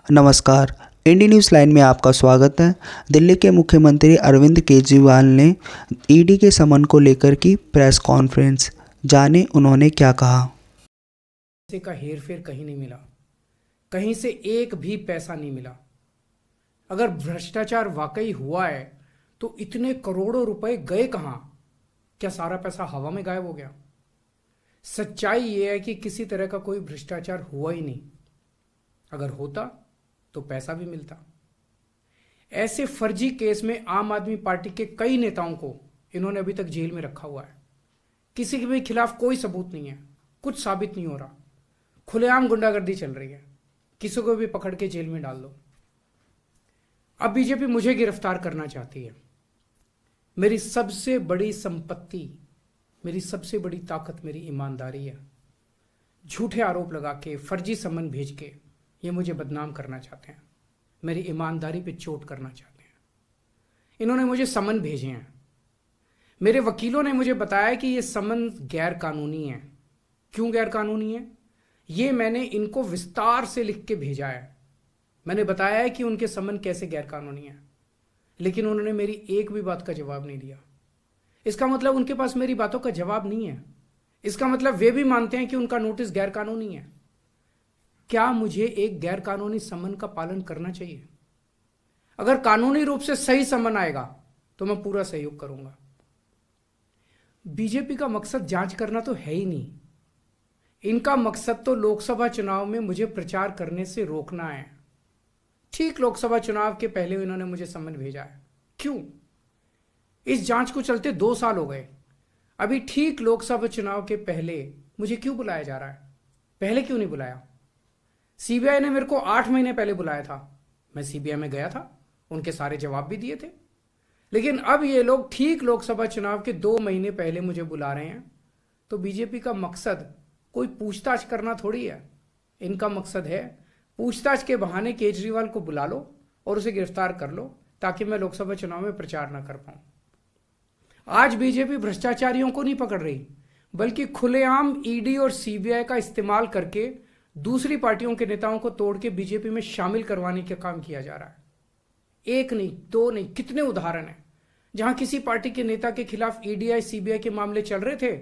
नमस्कार। इंडी news line में आपका स्वागत है। दिल्ली के मुख्यमंत्री अरविंद केजरीवाल ने ईडी के समन को लेकर की प्रेस कॉन्फ्रेंस। जाने उन्होंने क्या कहा। पैसे का हेर फेर कहीं नहीं मिला, कहीं से एक भी पैसा नहीं मिला। अगर भ्रष्टाचार वाकई हुआ है तो इतने करोड़ों रुपए गए कहां? क्या सारा पैसा हवा में गायब हो गया? सच्चाई यह है कि किसी तरह का कोई भ्रष्टाचार हुआ ही नहीं। अगर होता तो पैसा भी मिलता। ऐसे फर्जी केस में आम आदमी पार्टी के कई नेताओं को इन्होंने अभी तक जेल में रखा हुआ है। किसी के भी खिलाफ कोई सबूत नहीं है, कुछ साबित नहीं हो रहा, खुलेआम गुंडागर्दी चल रही है, किसी को भी पकड़ के जेल में डाल दो। अब बीजेपी मुझे गिरफ्तार करना चाहती है। मेरी सबसे बड़ी संपत्ति, मेरी सबसे बड़ी ताकत मेरी ईमानदारी है। झूठे आरोप लगा के, फर्जी समन भेज के ये मुझे बदनाम करना चाहते हैं, मेरी ईमानदारी पे चोट करना चाहते हैं। इन्होंने मुझे समन भेजे हैं। मेरे वकीलों ने मुझे बताया कि ये समन गैर कानूनी है। क्यों गैर कानूनी है? ये मैंने इनको विस्तार से लिख के भेजा है। मैंने बताया है कि उनके समन कैसे गैर कानूनी है, लेकिन उन्होंने मेरी एक भी बात का जवाब नहीं दिया। इसका मतलब उनके पास मेरी बातों का जवाब नहीं है। इसका मतलब वे भी मानते हैं कि उनका नोटिस गैर कानूनी है। क्या मुझे एक गैर कानूनी समन का पालन करना चाहिए? अगर कानूनी रूप से सही समन आएगा तो मैं पूरा सहयोग करूंगा। बीजेपी का मकसद जांच करना तो है ही नहीं। इनका मकसद तो लोकसभा चुनाव में मुझे प्रचार करने से रोकना है। ठीक लोकसभा चुनाव के पहले इन्होंने मुझे समन भेजा है। क्यों? इस जांच को चलते 2 साल हो गए। अभी ठीक लोकसभा चुनाव के पहले मुझे क्यों बुलाया जा रहा है? पहले क्यों नहीं बुलाया? सीबीआई ने मेरे को 8 महीने पहले बुलाया था। मैं सीबीआई में गया था, उनके सारे जवाब भी दिए थे। लेकिन अब ये लोग ठीक लोकसभा चुनाव के 2 महीने पहले मुझे बुला रहे हैं। तो बीजेपी का मकसद कोई पूछताछ करना थोड़ी है। इनका मकसद है पूछताछ के बहाने केजरीवाल को बुला लो और उसे गिरफ्तार कर लो, ताकि मैं लोकसभा चुनाव में प्रचार ना कर पाऊं। आज बीजेपी भ्रष्टाचारियों को नहीं पकड़ रही, बल्कि खुलेआम ईडी और सीबीआई का इस्तेमाल करके दूसरी पार्टियों के नेताओं को तोड़ के बीजेपी में शामिल करवाने का काम किया जा रहा है। एक नहीं, 2 नहीं, कितने उदाहरण हैं जहां किसी पार्टी के नेता के खिलाफ ईडीआई सीबीआई के मामले चल रहे थे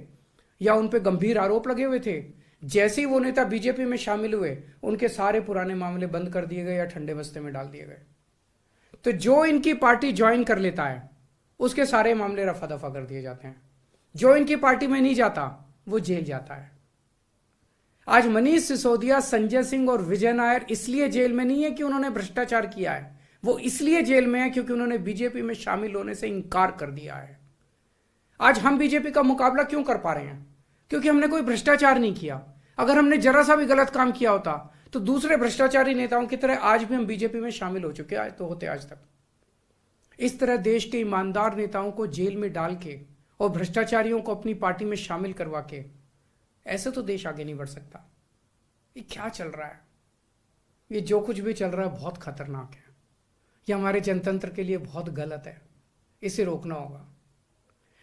या उन पे गंभीर आरोप लगे हुए थे। जैसे ही वो नेता बीजेपी में शामिल हुए, उनके सारे पुराने मामले बंद कर दिए गए या ठंडे बस्ते में डाल दिए गए। तो जो इनकी पार्टी ज्वाइन कर लेता है उसके सारे मामले रफा दफा कर दिए जाते हैं। जो इनकी पार्टी में नहीं जाता वो जेल जाता है। आज मनीष सिसोदिया, संजय सिंह और विजय नायर इसलिए जेल में नहीं है कि उन्होंने भ्रष्टाचार किया है। वो इसलिए जेल में है क्योंकि उन्होंने बीजेपी में शामिल होने से इनकार कर दिया है। आज हम बीजेपी का मुकाबला क्यों कर पा रहे हैं? क्योंकि हमने कोई भ्रष्टाचार नहीं किया। अगर हमने जरा सा भी गलत काम किया होता तो दूसरे भ्रष्टाचारी नेताओं की तरह आज भी हम बीजेपी में शामिल हो चुके होते आज तक। इस तरह देश के ईमानदार नेताओं को जेल में डाल के और भ्रष्टाचारियों को अपनी पार्टी में शामिल करवा के ऐसे तो देश आगे नहीं बढ़ सकता। ये क्या चल रहा है? ये जो कुछ भी चल रहा है बहुत खतरनाक है। ये हमारे जनतंत्र के लिए बहुत गलत है। इसे रोकना होगा।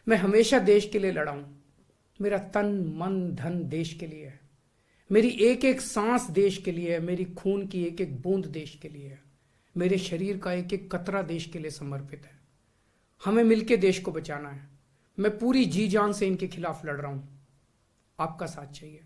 मैं हमेशा देश के लिए लड़ा हूं। मेरा तन मन धन देश के लिए है। मेरी एक एक सांस देश के लिए है। मेरी खून की एक एक बूंद देश के लिए है। मेरे शरीर का एक एक कतरा देश के लिए समर्पित है। हमें मिलकर देश को बचाना है। मैं पूरी जी जान से इनके खिलाफ लड़ रहा हूं। आपका साथ चाहिए।